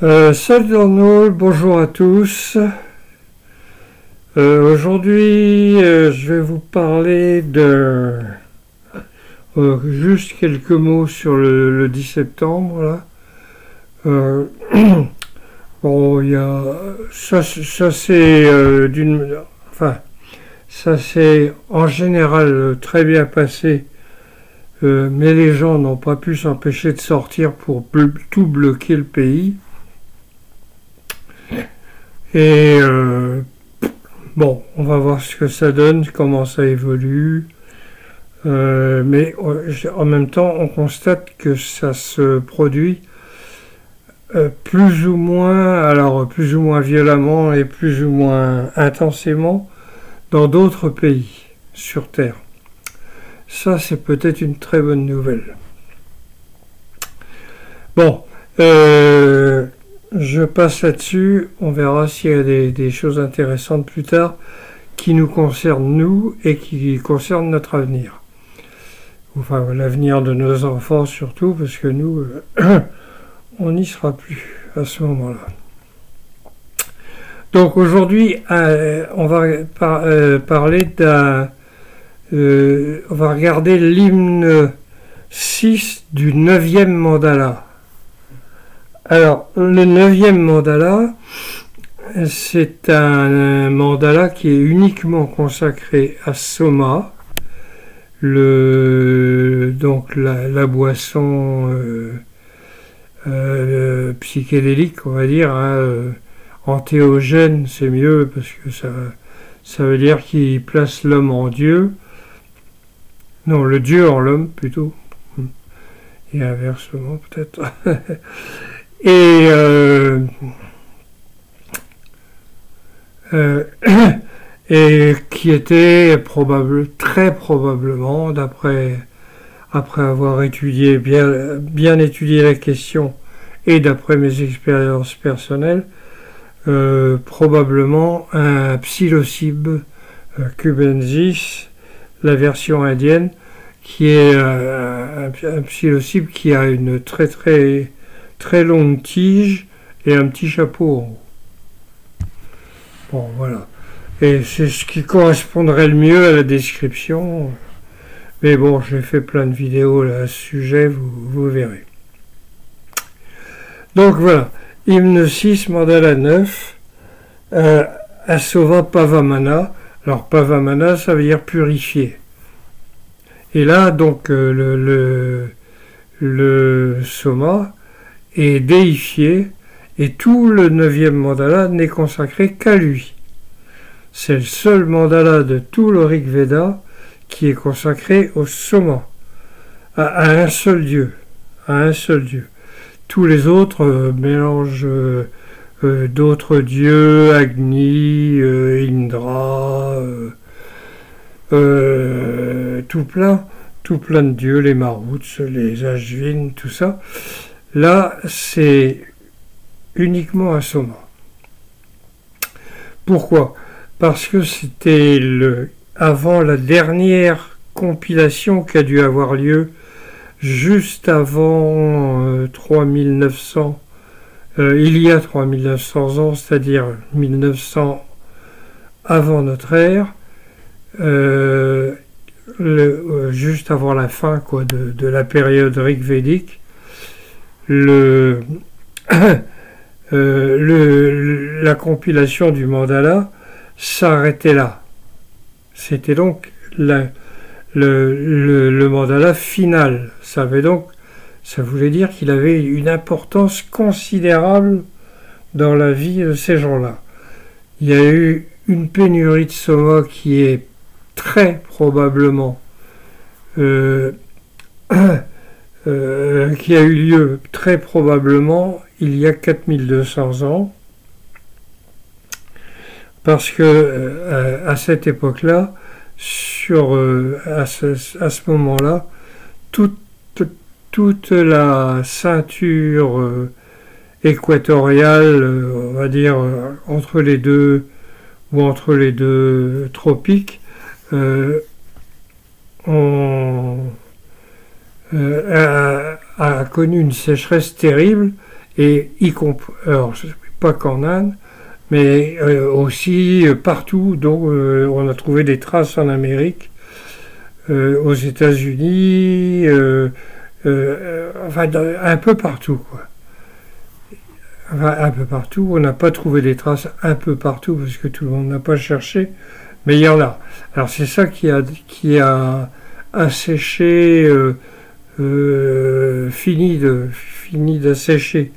Salut Arnaud, bonjour à tous. Aujourd'hui, je vais vous parler de juste quelques mots sur le 10 septembre. Là. Euh, bon, il y a ça c'est enfin, ça s'est en général très bien passé, mais les gens n'ont pas pu s'empêcher de sortir pour tout bloquer le pays. Et bon, on va voir ce que ça donne, comment ça évolue. Mais en même temps, on constate que ça se produit plus ou moins violemment et plus ou moins intensément dans d'autres pays sur Terre. Ça, c'est peut-être une très bonne nouvelle. Bon, je passe là-dessus, on verra s'il y a des choses intéressantes plus tard qui nous concernent nous et qui concernent notre avenir. Enfin, l'avenir de nos enfants surtout, parce que nous, on n'y sera plus à ce moment-là. Donc aujourd'hui, on va parler on va regarder l'hymne 6 du 9e mandala. Alors, le 9e mandala, c'est un mandala qui est uniquement consacré à Soma, donc la boisson psychédélique, on va dire, antéogène, c'est mieux, parce que ça veut dire qu'il place l'homme en Dieu, non, le Dieu en l'homme, plutôt, et inversement, peut-être. Et et qui était très probablement, après avoir bien étudié la question et d'après mes expériences personnelles, probablement un psilocybe cubensis, la version indienne, qui est un psilocybe qui a une très longue tige et un petit chapeau en haut. Bon, voilà. Et c'est ce qui correspondrait le mieux à la description. Mais bon, j'ai fait plein de vidéos là, à ce sujet, vous verrez. Donc voilà, hymne 6, mandala 9, Asova Pavamana. Alors Pavamana, ça veut dire purifier. Et là, donc, le Soma est déifié, et tout le 9e mandala n'est consacré qu'à lui. C'est le seul mandala de tout le Rig Veda qui est consacré au Soma, à un seul Dieu, Tous les autres mélangent d'autres dieux, Agni, Indra, tout plein de dieux, les Maruts, les Ashvin, tout ça. Là, c'est uniquement un Soma. Pourquoi ? Parce que c'était avant la dernière compilation qui a dû avoir lieu juste avant 3900, il y a 3900 ans, c'est-à-dire 1900 avant notre ère, juste avant la fin de la période rigvédique, la compilation du mandala s'arrêtait là. C'était donc le mandala final. Ça voulait dire qu'il avait une importance considérable dans la vie de ces gens-là. Il y a eu une pénurie de Soma qui est très probablement qui a eu lieu très probablement il y a 4200 ans, parce que à cette époque-là, à ce moment-là, toute la ceinture équatoriale, on va dire entre les deux tropiques, a connu une sécheresse terrible, et alors pas qu'en Inde, mais aussi partout, dont on a trouvé des traces en Amérique, aux États-Unis, enfin un peu partout, quoi. Enfin, un peu partout, on n'a pas trouvé des traces un peu partout parce que tout le monde n'a pas cherché, mais il y en a. Alors c'est ça qui a asséché, fini d'assécher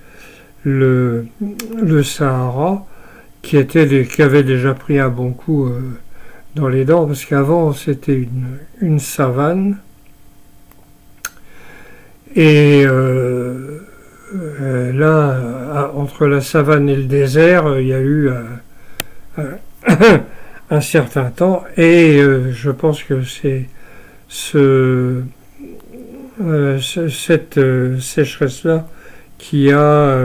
le Sahara, qui avait déjà pris un bon coup dans les dents, parce qu'avant c'était une savane, et là, entre la savane et le désert, il y a eu un certain temps, et je pense que c'est cette sécheresse-là qui a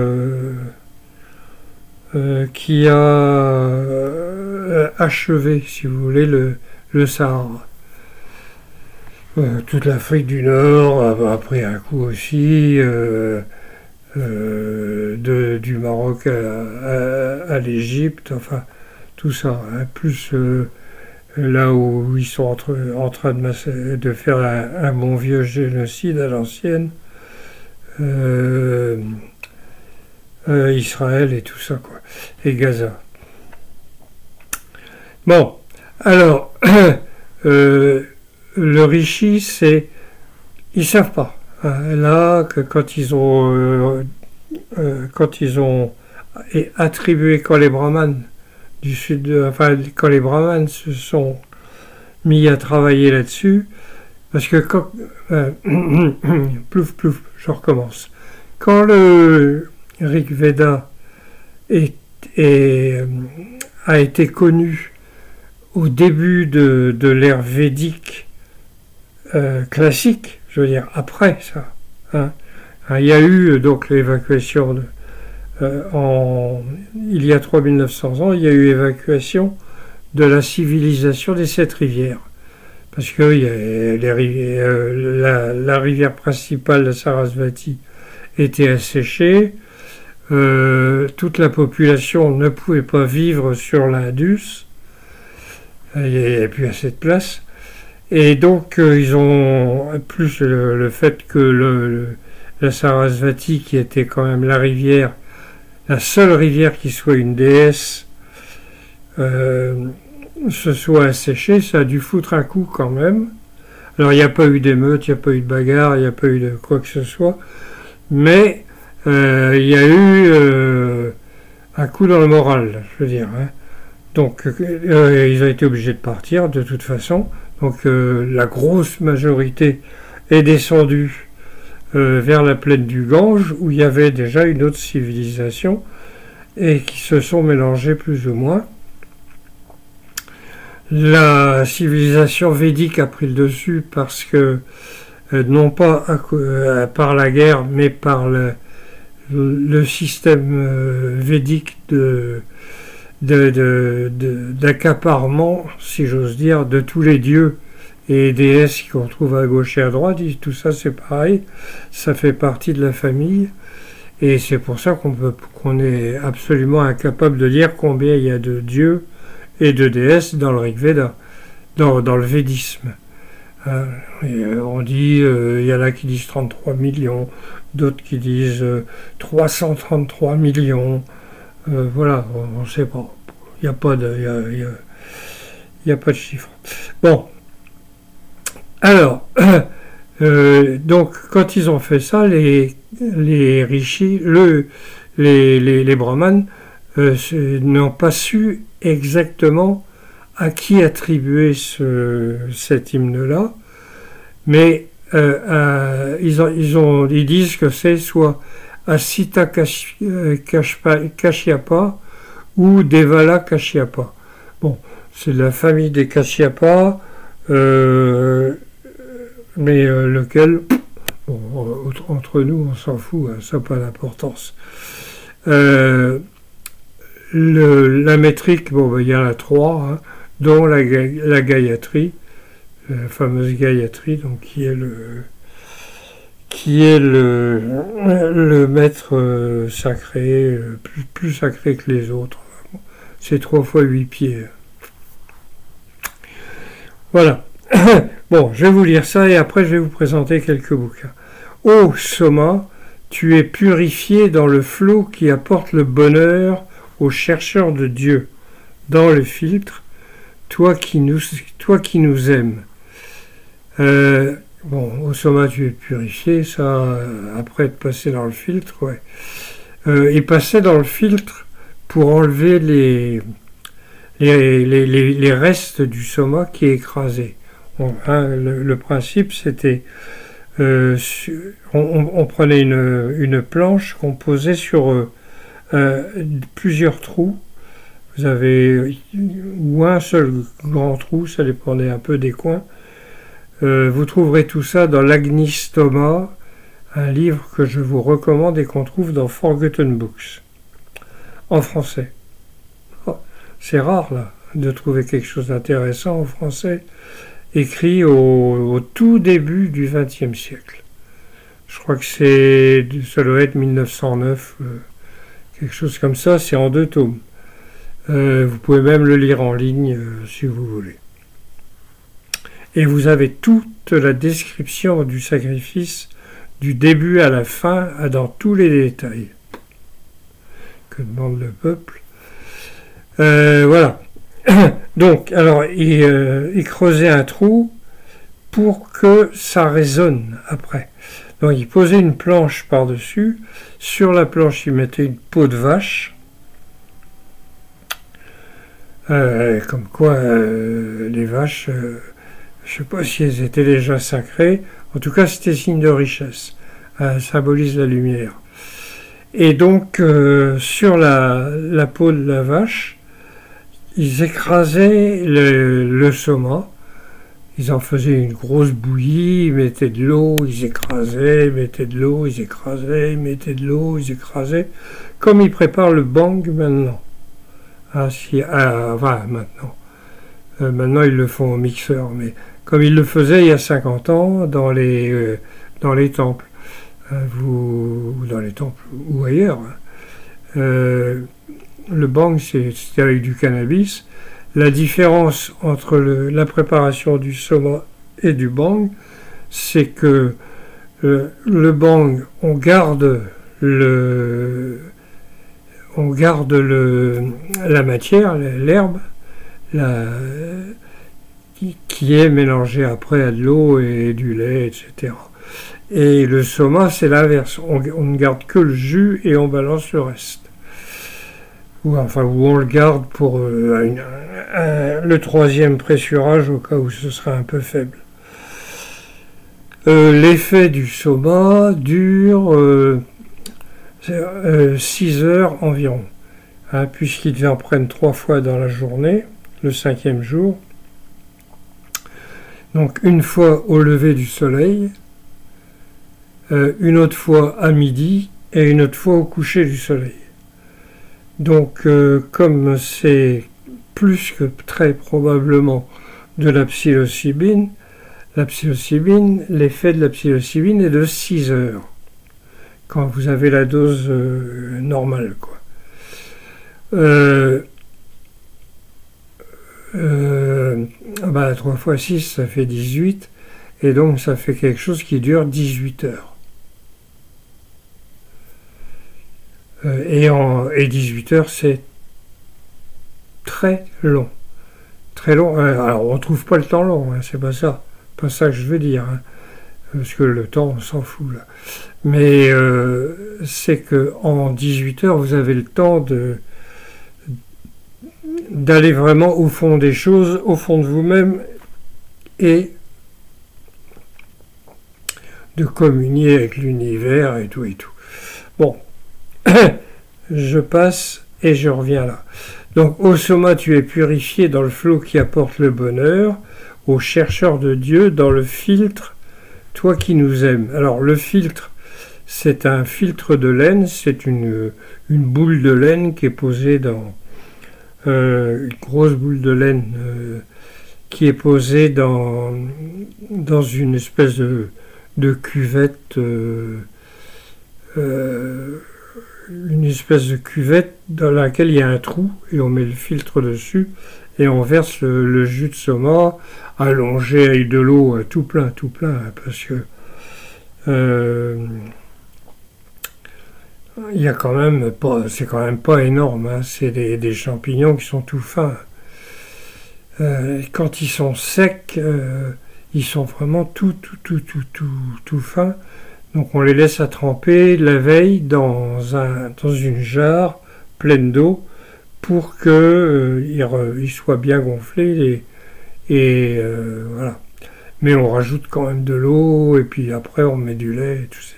achevé, si vous voulez, le Sahara. Toute l'Afrique du Nord a pris un coup aussi, du Maroc à l'Égypte, enfin tout ça, hein, plus là où ils sont en train de faire un bon vieux génocide à l'ancienne, Israël et tout ça, quoi, et Gaza. Bon, alors le Rishi, ils savent pas. Là, que quand ils ont attribué, quand les brahmanes du sud, enfin quand les brahmanes se sont mis à travailler là-dessus, parce que quand plouf plouf, je recommence. Quand le Rig Veda a été connu au début de l'ère védique classique, je veux dire après ça, hein, il y a eu donc l'évacuation il y a 3900 ans, il y a eu évacuation de la civilisation des 7 rivières, parce que la rivière principale, la Sarasvati, était asséchée, toute la population ne pouvait pas vivre sur l'Indus, il n'y avait plus assez de place, et donc ils ont, plus le fait que la Sarasvati, qui était quand même la seule rivière qui soit une déesse, se soit asséchée, ça a dû foutre un coup quand même. Alors il n'y a pas eu d'émeute, il n'y a pas eu de bagarre, il n'y a pas eu de quoi que ce soit, mais il y a eu un coup dans le moral, je veux dire, hein. Donc ils ont été obligés de partir de toute façon. Donc la grosse majorité est descendue vers la plaine du Gange, où il y avait déjà une autre civilisation, et qui se sont mélangées plus ou moins. La civilisation védique a pris le dessus parce que, non pas par la guerre, mais par le système védique d'accaparement, si j'ose dire, de tous les dieux et déesses qu'on trouve à gauche et à droite. Tout ça c'est pareil, ça fait partie de la famille, et c'est pour ça qu'on est absolument incapable de dire combien il y a de dieux et de déesses dans le Rig Veda, dans le védisme. On dit, il y en a qui disent 33 millions, d'autres qui disent 333 millions. Voilà, on ne sait pas. Il n'y a pas de chiffre. Bon. Alors, donc, quand ils ont fait ça, les rishis, les brahmanes, n'ont pas su exactement à qui attribuer cet hymne-là, mais ils disent que c'est soit Asita Kashyapa ou Devala Kashyapa. Bon, c'est la famille des Kashyapa, mais lequel, bon, entre nous, on s'en fout, hein, ça n'a pas d'importance. La métrique, bon, il y en a 3, hein, dont la Gayatri, la fameuse Gayatri, donc qui qui est le maître sacré, plus sacré que les autres. C'est 3 fois 8 pieds. Voilà. Bon, je vais vous lire ça et après je vais vous présenter quelques bouquins. Ô Soma, tu es purifié dans le flot qui apporte le bonheur aux chercheurs de Dieu, dans le filtre, toi qui nous aimes. Bon, ô Soma, tu es purifié, ça, après être passé dans le filtre, ouais. Il passait dans le filtre pour enlever les restes du soma qui est écrasé. Bon, hein, le principe, c'était on prenait une planche qu'on posait sur plusieurs trous. Vous avez ou un seul grand trou, ça dépendait un peu des coins. Vous trouverez tout ça dans l'Agnistoma, un livre que je vous recommande et qu'on trouve dans Forgotten Books, en français. Oh, c'est rare, là, de trouver quelque chose d'intéressant en français, écrit au tout début du XXe siècle. Je crois que ça doit être 1909, quelque chose comme ça, c'est en 2 tomes. Vous pouvez même le lire en ligne si vous voulez. Et vous avez toute la description du sacrifice du début à la fin, dans tous les détails. Que demande le peuple? Voilà. Donc, alors, il creusait un trou pour que ça résonne après. Donc, il posait une planche par-dessus. Sur la planche, il mettait une peau de vache. Comme quoi, les vaches, je ne sais pas si elles étaient déjà sacrées. En tout cas, c'était signe de richesse. Symbolise la lumière. Et donc, sur la peau de la vache, ils écrasaient le soma. Ils en faisaient une grosse bouillie, ils mettaient de l'eau, ils écrasaient, ils mettaient de l'eau, ils écrasaient, ils mettaient de l'eau, ils écrasaient. Comme ils préparent le bang maintenant. Voilà, maintenant. Maintenant, ils le font au mixeur, mais comme ils le faisaient il y a 50 ans dans les temples. Dans les temples ou ailleurs. Le bang, c'était avec du cannabis. La différence entre la préparation du soma et du bang, c'est que le bang, on garde la matière, l'herbe, qui est mélangée après à de l'eau et du lait, etc. Et le soma, c'est l'inverse. On ne garde que le jus et on balance le reste. Ou on le garde pour le 3e pressurage au cas où ce sera un peu faible. L'effet du soma dure 6 heures environ, hein, puisqu'ils en prennent 3 fois dans la journée, le 5e jour. Donc une fois au lever du soleil, une autre fois à midi et une autre fois au coucher du soleil. Donc comme c'est plus que très probablement de la psilocybine, l'effet de la psilocybine est de 6 heures, quand vous avez la dose normale, quoi. 3 fois 6, ça fait 18, et donc ça fait quelque chose qui dure 18 heures. Et 18 heures, c'est très long. Très long. Alors, on ne trouve pas le temps long, hein, c'est pas ça. Pas ça que je veux dire. Hein, parce que le temps, on s'en fout, là. Mais c'est que en 18 heures, vous avez le temps d'aller vraiment au fond des choses, au fond de vous-même, et de communier avec l'univers et tout et tout. Bon. Je passe et je reviens là. Donc, ô soma, tu es purifié dans le flot qui apporte le bonheur, aux chercheurs de Dieu, dans le filtre, toi qui nous aimes. Alors, le filtre, c'est un filtre de laine, c'est une boule de laine qui est posée dans... une grosse boule de laine qui est posée dans une espèce de cuvette, une espèce de cuvette dans laquelle il y a un trou et on met le filtre dessus et on verse le jus de soma allongé avec de l'eau tout plein, parce que il y a quand même pas, c'est quand même pas énorme, hein, c'est des champignons qui sont tout fins. Quand ils sont secs, ils sont vraiment tout fins. Donc on les laisse à tremper la veille dans une jarre pleine d'eau pour que ils soient bien gonflés et voilà. Mais on rajoute quand même de l'eau et puis après on met du lait, etc.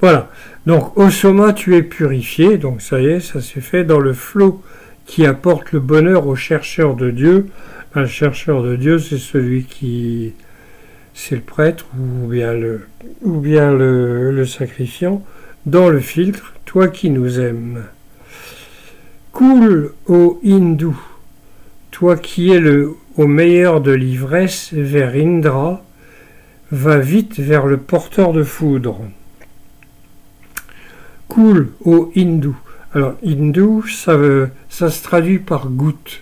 Voilà. Donc au soma tu es purifié, donc ça y est, ça s'est fait dans le flot qui apporte le bonheur au chercheur de Dieu. Un chercheur de Dieu, c'est celui qui... c'est le prêtre ou bien le sacrifiant, dans le filtre, toi qui nous aimes. Coule, ô hindou, toi qui es au meilleur de l'ivresse, vers Indra, va vite vers le porteur de foudre. Coule, ô hindou. Alors, hindou, ça se traduit par goutte.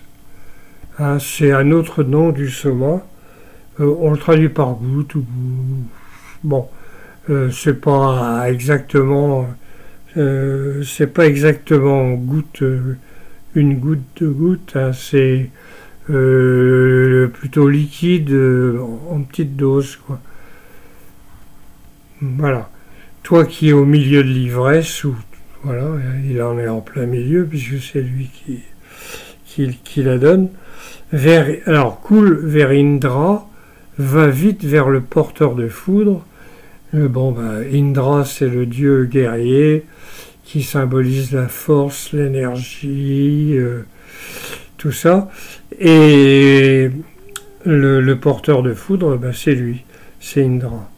Hein, c'est un autre nom du soma. On le traduit par goutte. Bon, c'est pas exactement goutte, une goutte de goutte. Hein, c'est plutôt liquide en petite dose, quoi. Voilà. Toi qui es au milieu de l'ivresse, ou voilà, il en est en plein milieu puisque c'est lui qui la donne. Alors coule vers Indra, va vite vers le porteur de foudre. Indra, c'est le dieu guerrier qui symbolise la force, l'énergie, tout ça. Et le porteur de foudre, c'est lui, c'est Indra.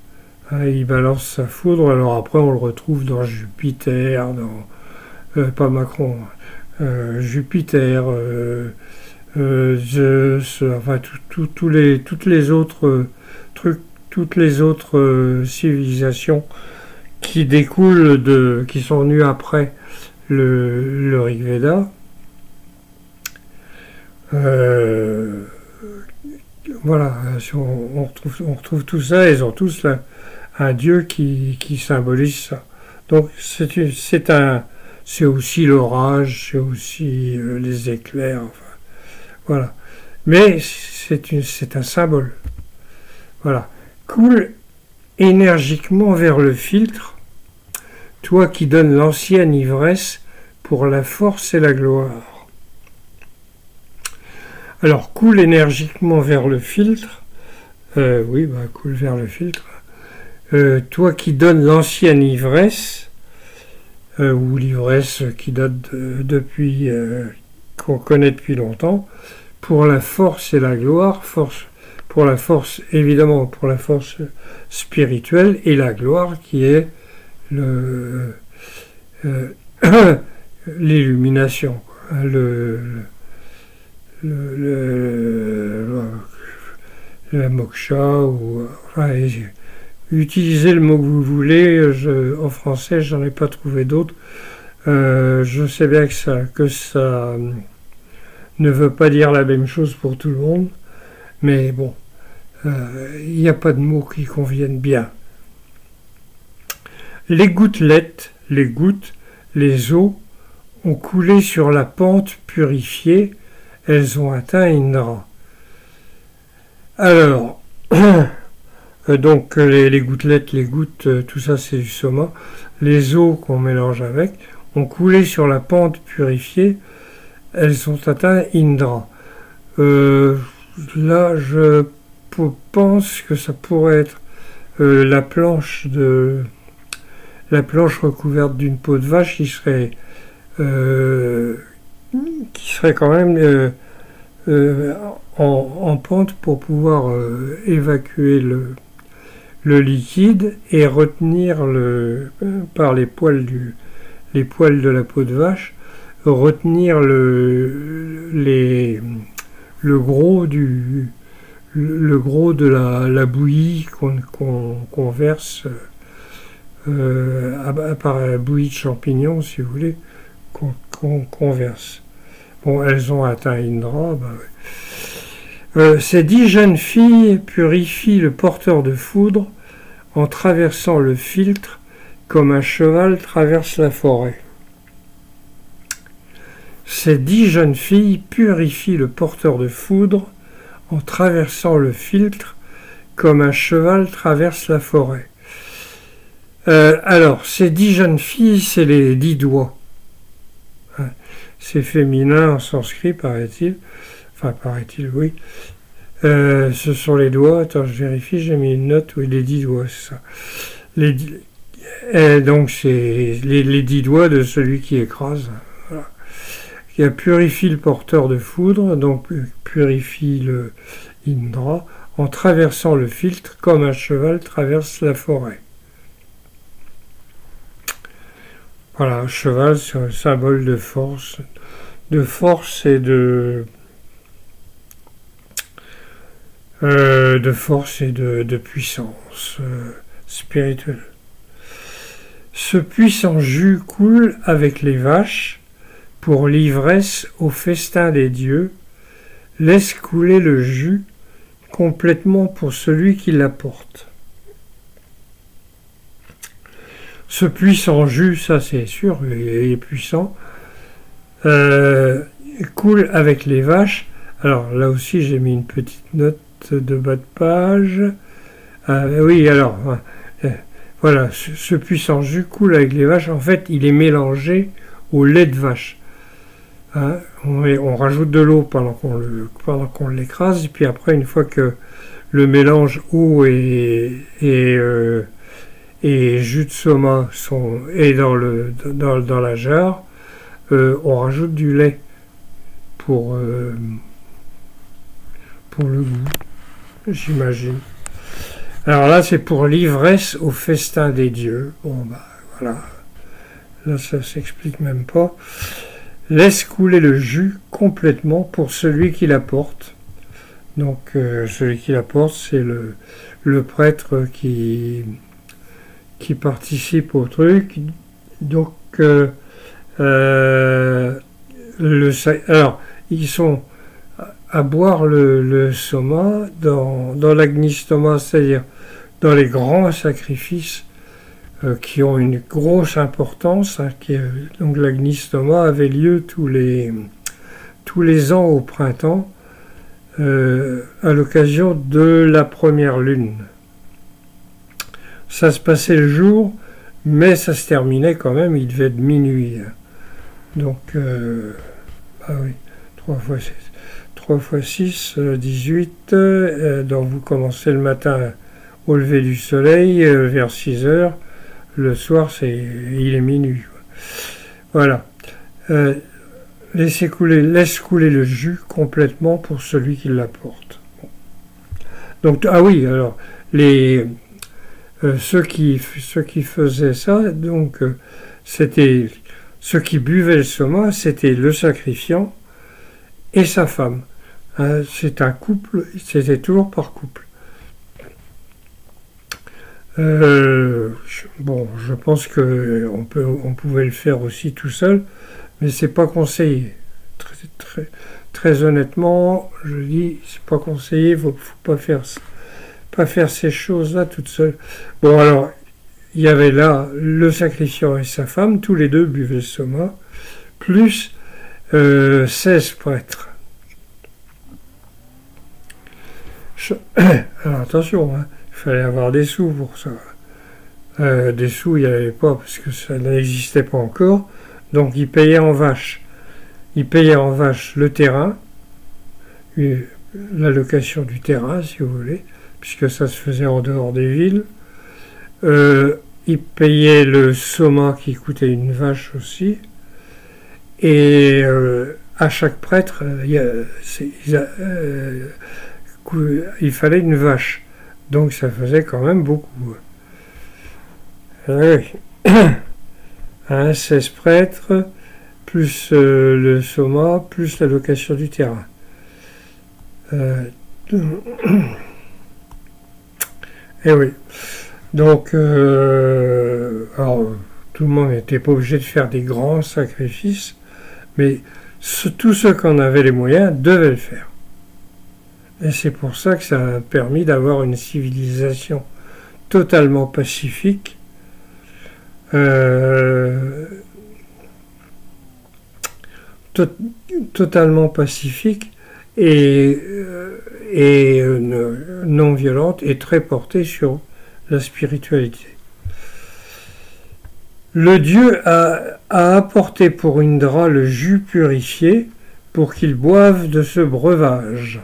Hein, il balance sa foudre, alors après on le retrouve dans Jupiter, pas Macron, Jupiter, Zeus, enfin toutes les autres trucs, toutes les autres civilisations qui découlent qui sont venues après le Rig Veda. Voilà, on retrouve tout ça, ils ont tous un dieu qui symbolise ça. Donc c'est aussi l'orage, c'est aussi les éclairs, enfin, voilà. Mais c'est un symbole. Voilà. Coule énergiquement vers le filtre, toi qui donnes l'ancienne ivresse pour la force et la gloire. Alors, coule énergiquement vers le filtre, coule vers le filtre, toi qui donnes l'ancienne ivresse, ou l'ivresse qui date depuis, qu'on connaît depuis longtemps, pour la force et la gloire, pour la force, évidemment, pour la force spirituelle, et la gloire qui est l'illumination, la moksha, ou enfin, utilisez le mot que vous voulez. En français, j'en ai pas trouvé d'autres. Je sais bien que ça ne veut pas dire la même chose pour tout le monde, mais bon, il n'y a pas de mots qui conviennent bien. Les gouttelettes, les gouttes, les eaux ont coulé sur la pente purifiée, elles ont atteint Indra. Alors, donc les gouttelettes, les gouttes, tout ça c'est du soma. Les eaux qu'on mélange avec ont coulé sur la pente purifiée, elles ont atteint Indra. Là, je pense que ça pourrait être la planche recouverte d'une peau de vache qui serait quand même en pente pour pouvoir évacuer le liquide et retenir par les poils de la peau de vache, retenir le gros le gros de la bouillie qu'on verse, à part la bouillie de champignons, si vous voulez, qu'on verse. Bon, elles ont atteint Indra. Bah ouais. Ces 10 jeunes filles purifient le porteur de foudre en traversant le filtre comme un cheval traverse la forêt. Ces 10 jeunes filles purifient le porteur de foudre en traversant le filtre comme un cheval traverse la forêt. Alors, ces 10 jeunes filles, c'est les 10 doigts. Hein, c'est féminin en sanskrit, paraît-il. Enfin, paraît-il, oui. Ce sont les doigts. Attends, je vérifie, j'ai mis une note. Oui, les 10 doigts, c'est ça. Donc, c'est les 10 doigts de celui qui écrase. Voilà. Qui purifie le porteur de foudre, donc purifie le Indra, en traversant le filtre comme un cheval traverse la forêt. Voilà, un cheval, c'est un symbole de force et de puissance spirituelle. Ce puissant jus coule avec les vaches pour l'ivresse au festin des dieux, laisse couler le jus complètement pour celui qui l'apporte. Ce puissant jus, ça c'est sûr, il est puissant, coule avec les vaches. Alors là aussi j'ai mis une petite note de bas de page. Oui, alors, voilà, ce puissant jus coule avec les vaches. En fait, il est mélangé au lait de vache. Hein, on rajoute de l'eau pendant qu'on l'écrase, et puis après, une fois que le mélange eau et jus de soma est dans la jarre, on rajoute du lait pour le goût, j'imagine. Alors là, c'est pour l'ivresse au festin des dieux. Bon, bah voilà. Là, ça s'explique même pas. Laisse couler le jus complètement pour celui qui l'apporte. Donc, celui qui l'apporte, c'est le prêtre qui participe au truc. Donc, alors, ils sont à boire le soma dans l'agnistoma, c'est-à-dire dans les grands sacrifices qui ont une grosse importance. Hein, donc l'agnistoma avait lieu tous les ans au printemps à l'occasion de la première lune. Ça se passait le jour, mais ça se terminait quand même, il devait être minuit. Donc, ah oui, 3 fois 6, 18, donc vous commencez le matin au lever du soleil, vers 6 heures, le soir il est minuit. Voilà. Laisse couler le jus complètement pour celui qui l'apporte. Bon. Donc, ah oui, alors, ceux qui faisaient ça, donc, c'était ceux qui buvaient le soma, c'était le sacrifiant et sa femme. Hein, c'est un couple, c'était toujours par couple. Bon, je pense que on pouvait le faire aussi tout seul, mais c'est pas conseillé. Très honnêtement, je dis, c'est pas conseillé. Faut pas faire ces choses-là toute seule. Bon, alors, il y avait là le sacrifiant et sa femme, tous les deux buvaient le soma, plus 16 prêtres. Alors attention, hein, il fallait avoir des sous pour ça. Des sous, il n'y avait pas, parce que ça n'existait pas encore. Donc ils payaient en vache. Ils payaient en vache le terrain, la location du terrain, si vous voulez, puisque ça se faisait en dehors des villes. Ils payaient le soma qui coûtait une vache aussi. Et à chaque prêtre, il fallait une vache. Donc ça faisait quand même beaucoup. Oui. 16 prêtres, plus le soma, plus la location du terrain. Eh oui. Donc, alors, tout le monde n'était pas obligé de faire des grands sacrifices, mais tous ceux qui en avaient les moyens devaient le faire. Et c'est pour ça que ça a permis d'avoir une civilisation totalement pacifique, totalement pacifique et non violente et très portée sur la spiritualité. Le dieu a apporté pour Indra le jus purifié pour qu'il boive de ce breuvage.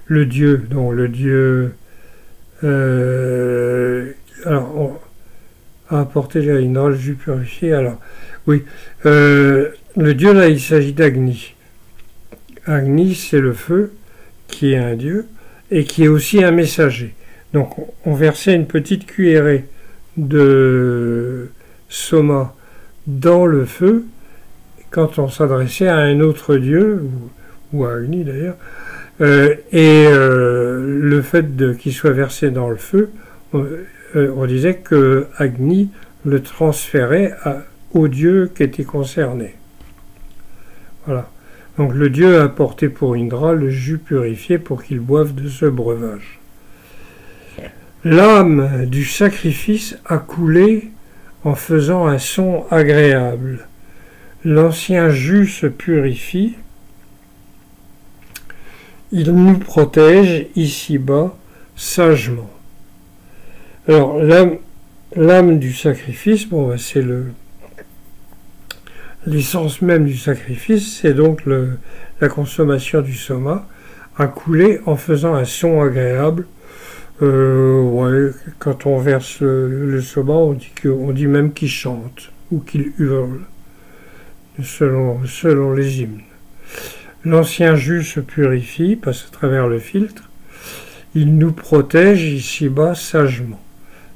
Le dieu, donc le dieu, alors on a apporté à Indra le jus purifié. Alors oui, le dieu là, il s'agit d'Agni. Agni, c'est le feu, qui est un dieu et qui est aussi un messager. Donc on versait une petite cuillerée de soma dans le feu quand on s'adressait à un autre dieu, ou à Agni d'ailleurs, le fait qu'il soit versé dans le feu, on disait que Agni le transférait au dieu qui était concerné. Voilà. Donc le dieu a apporté pour Indra le jus purifié pour qu'il boive de ce breuvage. L'âme du sacrifice a coulé en faisant un son agréable. L'ancien jus se purifie. Il nous protège ici-bas sagement. Alors l'âme du sacrifice, bon, c'est l'essence même du sacrifice, c'est donc la consommation du soma, a coulé en faisant un son agréable. Ouais, quand on verse le soma, on dit même qu'il chante ou qu'il hurle, selon les hymnes. L'ancien jus se purifie, passe à travers le filtre. Il nous protège ici-bas sagement.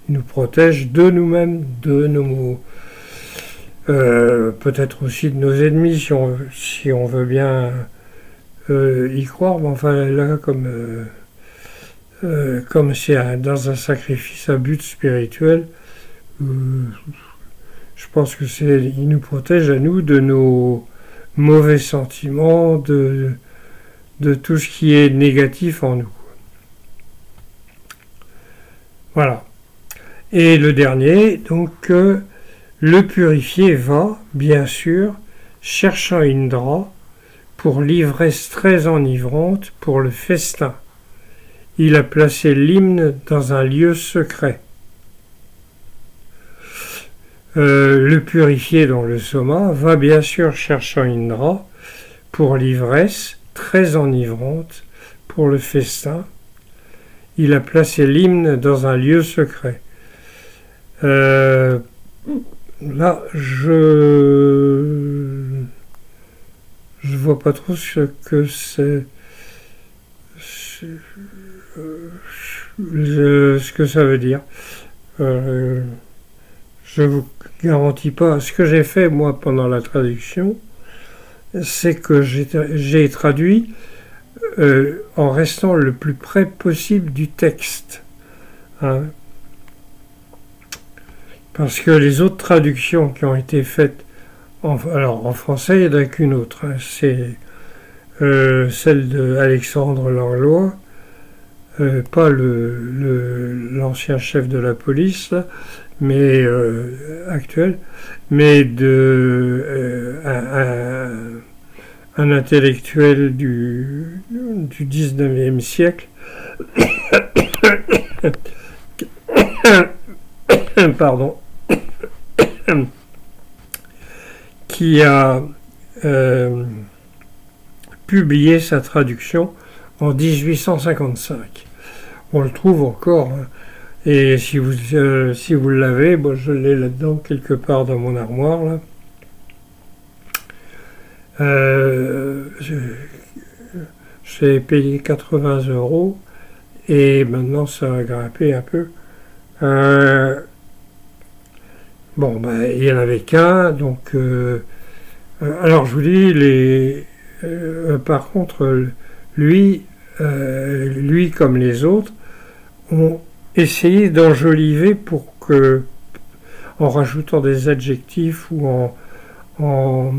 Il nous protège de nous-mêmes, de nos peut-être aussi de nos ennemis, si on veut bien y croire. Mais enfin là, comme c'est dans un sacrifice à but spirituel, je pense que il nous protège à nous de nos mauvais sentiments, de tout ce qui est négatif en nous. Voilà. Et le dernier, donc, le purifié va, bien sûr, cherchant Indra pour l'ivresse très enivrante, pour le festin. Il a placé l'hymne dans un lieu secret. Le purifié dans le soma va bien sûr cherchant Indra pour l'ivresse très enivrante, pour le festin. Il a placé l'hymne dans un lieu secret. Là, je vois pas trop ce que c'est, ce que ça veut dire. Je vous garantis pas. Ce que j'ai fait moi pendant la traduction, c'est que j'ai traduit en restant le plus près possible du texte. Hein. Parce que les autres traductions qui ont été faites, alors en français, il n'y en a qu'une autre. Hein, c'est celle d'Alexandre Langlois, pas l'ancien chef de la police, mais actuel, mais un intellectuel du 19e siècle, pardon, qui a publié sa traduction en 1855. On le trouve encore, hein, et si vous l'avez, bon, je l'ai là-dedans quelque part dans mon armoire là. J'ai payé 80 € et maintenant ça a grimpé un peu. Bon, ben, il n'y en avait qu'un, donc alors je vous dis, par contre, lui, lui comme les autres, ont essayé d'enjoliver pour que, en rajoutant des adjectifs ou en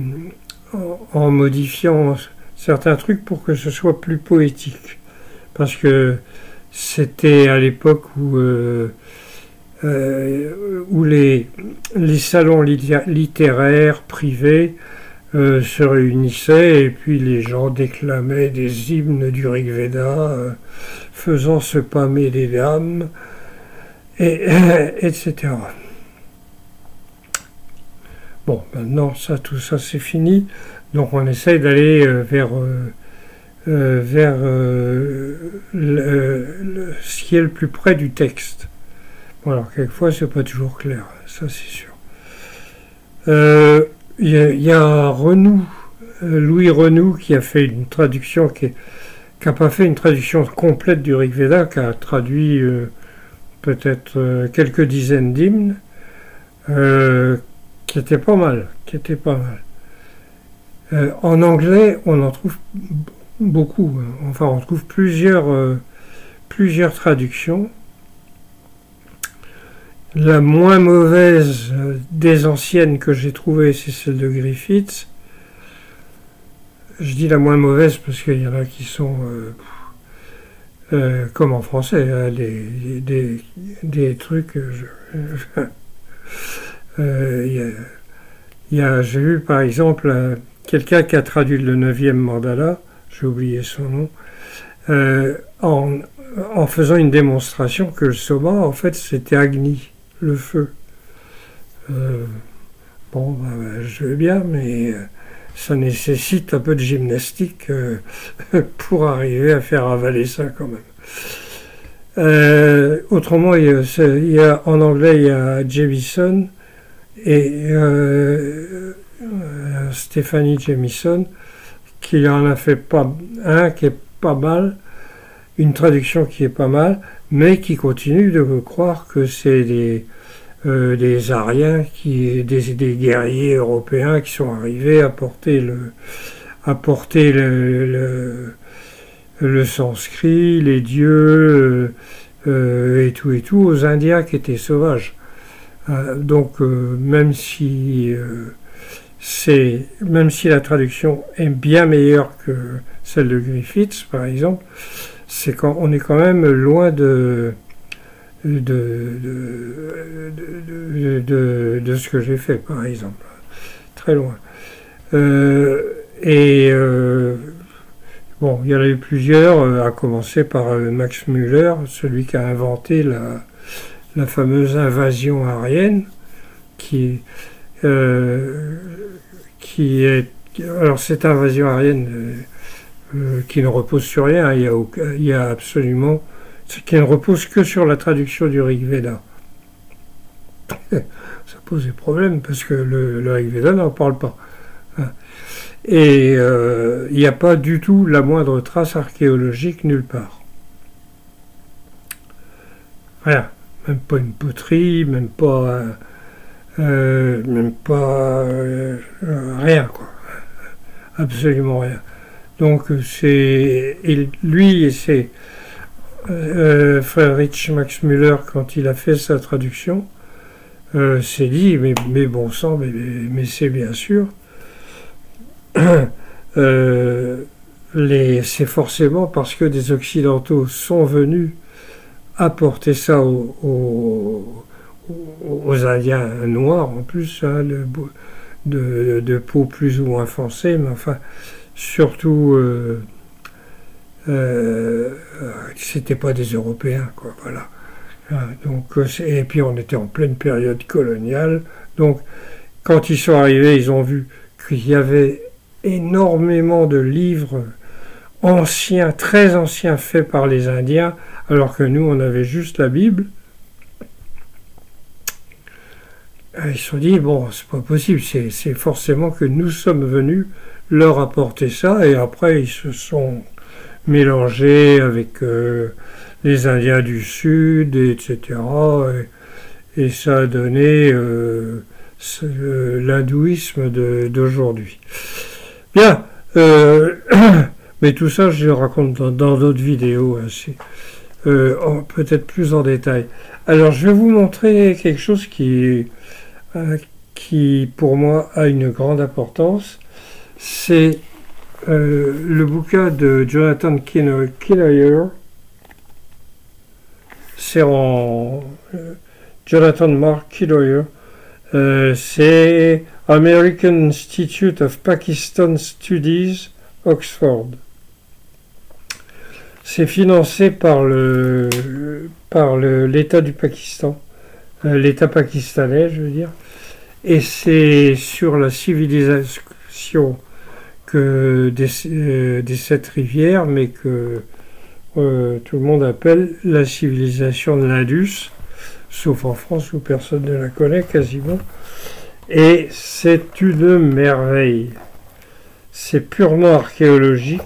modifiant certains trucs pour que ce soit plus poétique. Parce que c'était à l'époque où les salons littéraires privés se réunissaient et puis les gens déclamaient des hymnes du Rig Veda, faisant se pâmer des dames, etc. Bon, maintenant tout ça c'est fini, donc on essaye d'aller vers ce qui est le plus près du texte. Bon, alors quelquefois c'est pas toujours clair, ça c'est sûr. Il y a Renoux, Louis Renoux, qui a fait une traduction qui n'a pas fait une traduction complète du Rig Veda, qui a traduit peut-être quelques dizaines d'hymnes, qui était pas mal, en anglais, on en trouve beaucoup, enfin on trouve plusieurs traductions. La moins mauvaise des anciennes que j'ai trouvées, c'est celle de Griffiths. Je dis la moins mauvaise parce qu'il y en a qui sont, comme en français, hein, des trucs... j'ai vu par exemple quelqu'un qui a traduit le 9e mandala, j'ai oublié son nom, en faisant une démonstration que le soma, en fait, c'était Agni, le feu. Bon, je veux bien, mais ça nécessite un peu de gymnastique pour arriver à faire avaler ça quand même. Autrement, en anglais, il y a Jamieson et Stephanie Jamieson qui en a fait un qui est pas mal, une traduction qui est pas mal, mais qui continue de croire que c'est des Aryens, des guerriers européens qui sont arrivés à porter le sanskrit, les dieux et tout aux Indiens qui étaient sauvages. Donc même si la traduction est bien meilleure que celle de Griffiths, par exemple, on est quand même loin de ce que j'ai fait, par exemple. Très loin. Bon, il y en a eu plusieurs, à commencer par Max Müller, celui qui a inventé la fameuse invasion aryenne, qui est... Alors, cette invasion aryenne qui ne repose sur rien, il y a absolument... qui ne repose que sur la traduction du Rig Veda. Ça pose des problèmes, parce que le Rig Veda n'en parle pas. Et il n'y a pas du tout la moindre trace archéologique nulle part. Rien. Même pas une poterie, même pas rien, quoi. Absolument rien. Donc lui et c'est Friedrich Max Müller, quand il a fait sa traduction, s'est dit mais bon sang, mais c'est bien sûr. C'est forcément parce que des Occidentaux sont venus apporter ça aux Indiens noirs en plus, hein, de peau plus ou moins foncée, mais enfin surtout c'était pas des Européens, quoi, voilà. Donc, et puis on était en pleine période coloniale, donc quand ils sont arrivés, ils ont vu qu'il y avait énormément de livres anciens, très anciens, faits par les Indiens, alors que nous, on avait juste la Bible. Ils se sont dit, bon, c'est pas possible, c'est forcément que nous sommes venus leur apporter ça, et après, ils se sont mélangés avec les Indiens du Sud, etc., et ça a donné l'hindouisme d'aujourd'hui. Bien, mais Mais tout ça, je le raconte dans d'autres vidéos, peut-être plus en détail. Alors, je vais vous montrer quelque chose qui pour moi, a une grande importance. C'est le bouquin de Jonathan Killier. C'est en Jonathan Mark Killier. C'est American Institute of Pakistan Studies, Oxford. C'est financé par l'État du Pakistan, l'État pakistanais, je veux dire, et c'est sur la civilisation des 7 rivières, mais que tout le monde appelle la civilisation de l'Indus, sauf en France où personne ne la connaît quasiment. Et c'est une merveille. C'est purement archéologique.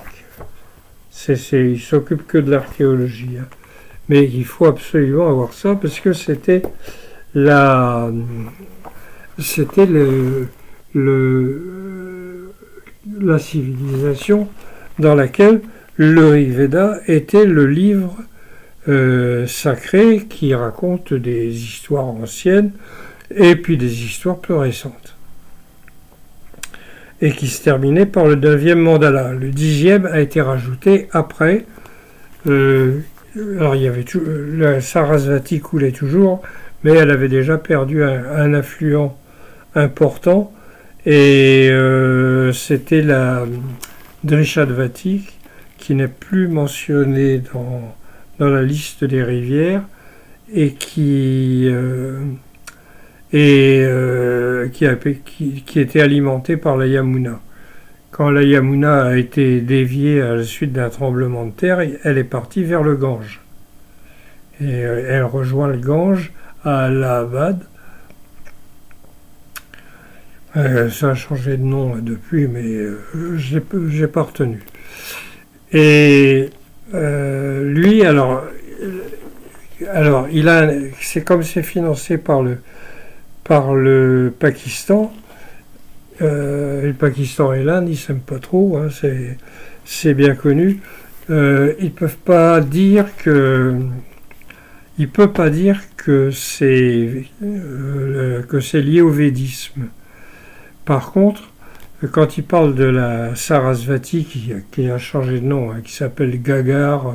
Il s'occupe que de l'archéologie. Hein. Mais il faut absolument avoir ça parce que c'était la civilisation dans laquelle le Rig Veda était le livre sacré qui raconte des histoires anciennes et puis des histoires plus récentes. Et qui se terminait par le 9e mandala. Le 10e a été rajouté après. Alors il y avait la Sarasvati coulait toujours, mais elle avait déjà perdu un affluent important. Et c'était la Drishadvati qui n'est plus mentionnée dans la liste des rivières et qui était alimentée par la Yamuna. Quand la Yamuna a été déviée à la suite d'un tremblement de terre, elle est partie vers le Gange. Et elle rejoint le Gange à Allahabad. Ça a changé de nom depuis, mais j'ai pas retenu. Et lui, alors c'est comme c'est financé par le Pakistan. Le Pakistan et l'Inde, ils s'aiment pas trop, hein, c'est bien connu. Il peut pas dire que c'est lié au védisme. Par contre, quand il parle de la Sarasvati qui a changé de nom, hein, qui s'appelle Gagar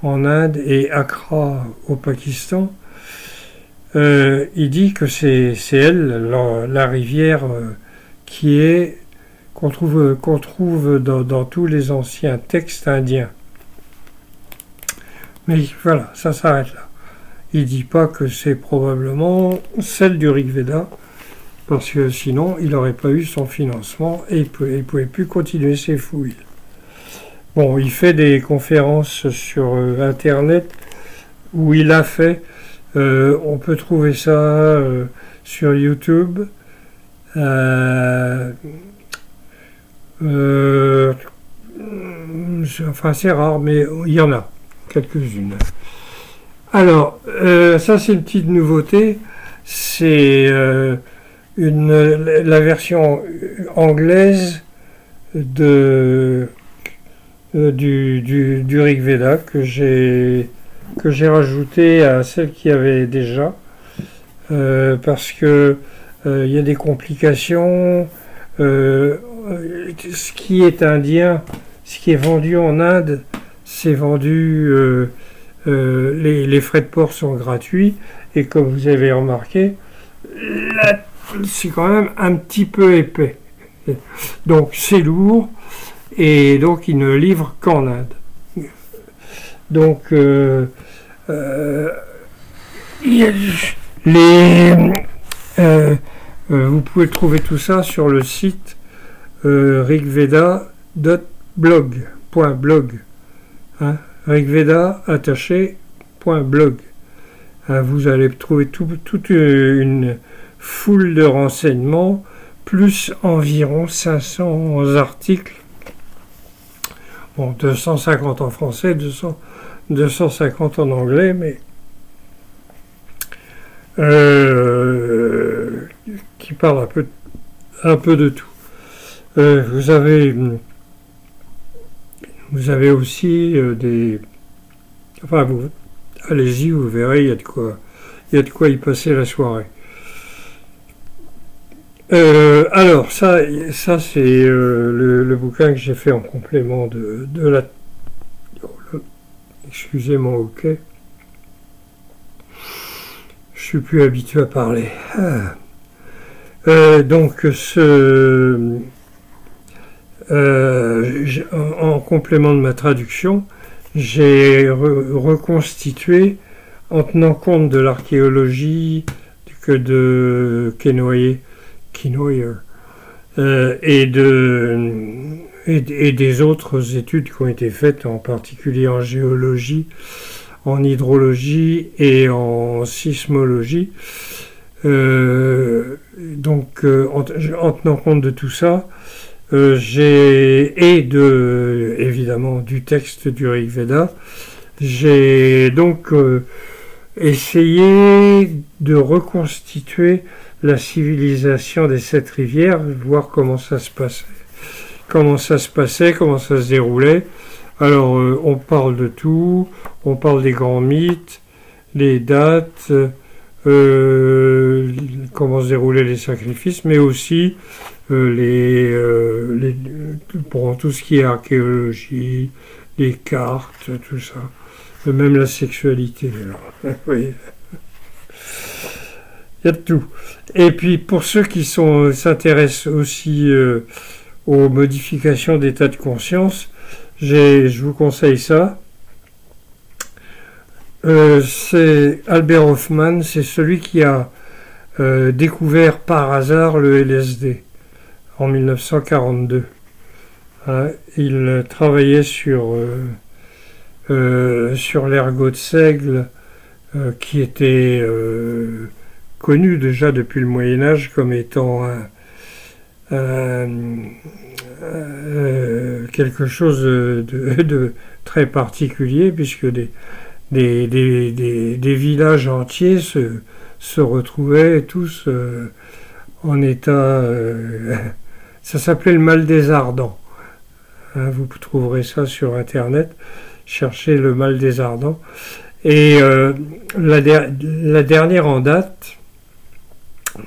en Inde et Accra au Pakistan, il dit que c'est elle, la rivière qu'on trouve dans tous les anciens textes indiens. Mais voilà, ça s'arrête là. Il dit pas que c'est probablement celle du Rig Veda, parce que sinon il n'aurait pas eu son financement et il pouvait plus continuer ses fouilles. Bon, il fait des conférences sur Internet où il a fait. On peut trouver ça sur YouTube. Enfin, c'est rare, mais il y en a quelques-unes. Alors, ça c'est une petite nouveauté. C'est la version anglaise du Rig Veda que j'ai rajouté à celle qu'il y avait déjà parce que il y a des complications. Ce qui est indien, ce qui est vendu en Inde, c'est vendu, les frais de port sont gratuits et comme vous avez remarqué, là, c'est quand même un petit peu épais. Donc c'est lourd et donc il ne livre qu'en Inde. Donc vous pouvez trouver tout ça sur le site rigveda.blog. Hein, rigveda.blog. Vous allez trouver toute une foule de renseignements, plus environ 500 articles. Bon, 250 en français, 250 en anglais, mais qui parle un peu de tout. Vous avez Vous avez aussi des... Enfin, vous, allez-y, vous verrez, il y a de quoi y passer la soirée. Alors, ça c'est le bouquin que j'ai fait en complément de la... Excusez mon hoquet. Je suis plus habitué à parler. Donc, en complément de ma traduction, j'ai reconstitué, en tenant compte de l'archéologie de Quenoyer, et des autres études qui ont été faites, en particulier en géologie, en hydrologie et en sismologie. Donc, en tenant compte de tout ça, évidemment du texte du Rig Veda, j'ai donc essayé de reconstituer la civilisation des 7 rivières, voir comment ça se passait, comment ça se déroulait. Alors, on parle de tout, on parle des grands mythes, les dates, comment se déroulaient les sacrifices, mais aussi pour tout ce qui est archéologie, les cartes, tout ça, même la sexualité. Oui. Il y a de tout. Et puis pour ceux qui s'intéressent aussi aux modifications d'état de conscience, je vous conseille ça. C'est Albert Hofmann, c'est celui qui a découvert par hasard le LSD en 1942. Il travaillait sur l'ergot de seigle qui était connu déjà depuis le Moyen-Âge comme étant quelque chose de très particulier, puisque des villages entiers se retrouvaient tous en état... ça s'appelait le mal des ardents. Vous trouverez ça sur Internet. Cherchez le mal des ardents. Et la dernière en date,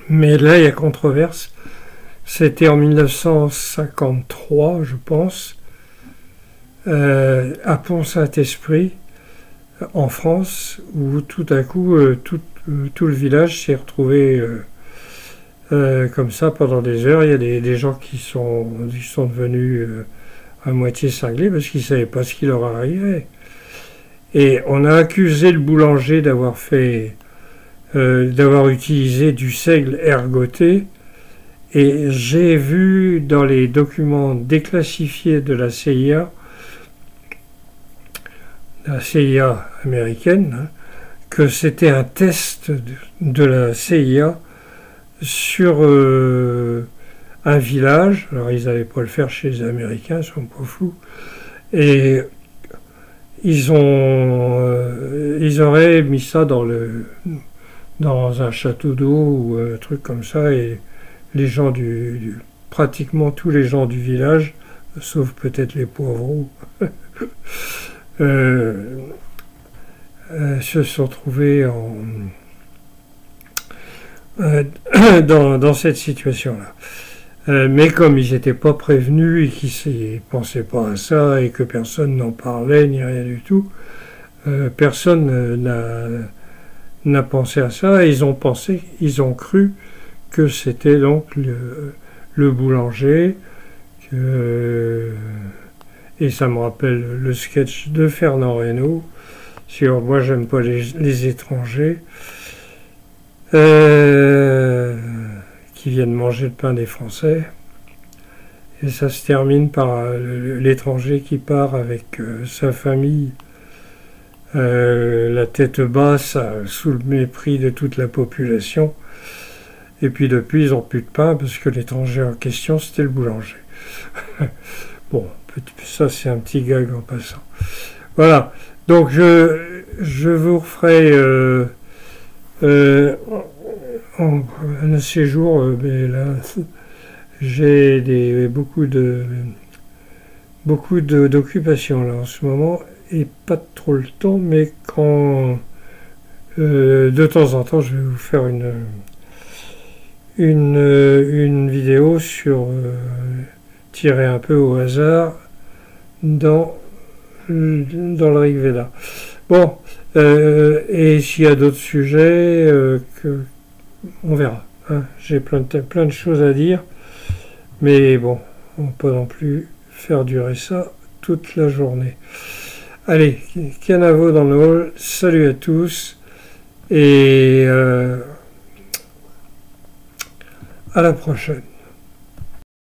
mais là il y a controverse, c'était en 1953, je pense, à Pont-Saint-Esprit, en France, où tout à coup tout le village s'est retrouvé comme ça pendant des heures. Il y a des gens qui sont devenus à moitié cinglés parce qu'ils ne savaient pas ce qui leur arrivait. Et on a accusé le boulanger d'avoir utilisé du seigle ergoté. Et j'ai vu dans les documents déclassifiés de la CIA américaine, que c'était un test de la CIA sur un village. Alors ils n'avaient pas le faire chez les Américains, ils sont pas fous. Et ils auraient mis ça dans un château d'eau ou un truc comme ça, et les gens pratiquement tous les gens du village, sauf peut-être les poivreaux, se sont trouvés dans cette situation-là. Mais comme ils n'étaient pas prévenus et qu'ils ne pensaient pas à ça et que personne n'en parlait ni rien du tout, personne n'a pensé à ça, et ils ont cru que c'était donc le boulanger, et ça me rappelle le sketch de Fernand Reynaud sur Moi j'aime pas les étrangers qui viennent manger le pain des Français, et ça se termine par l'étranger qui part avec sa famille, la tête basse, sous le mépris de toute la population. Et puis depuis, ils n'ont plus de pain parce que l'étranger en question, c'était le boulanger. Bon, ça c'est un petit gag en passant. Voilà, donc je vous referai un de ces jours, mais là, j'ai beaucoup de beaucoup d'occupations là en ce moment et pas trop le temps, mais quand de temps en temps je vais vous faire une vidéo sur tirer un peu au hasard dans le Rig Veda. Bon, et s'il y a d'autres sujets, on verra. Hein. J'ai plein de choses à dire, mais bon, on peut non plus faire durer ça toute la journée. Allez, Canavo dans le hall, salut à tous, et à la prochaine.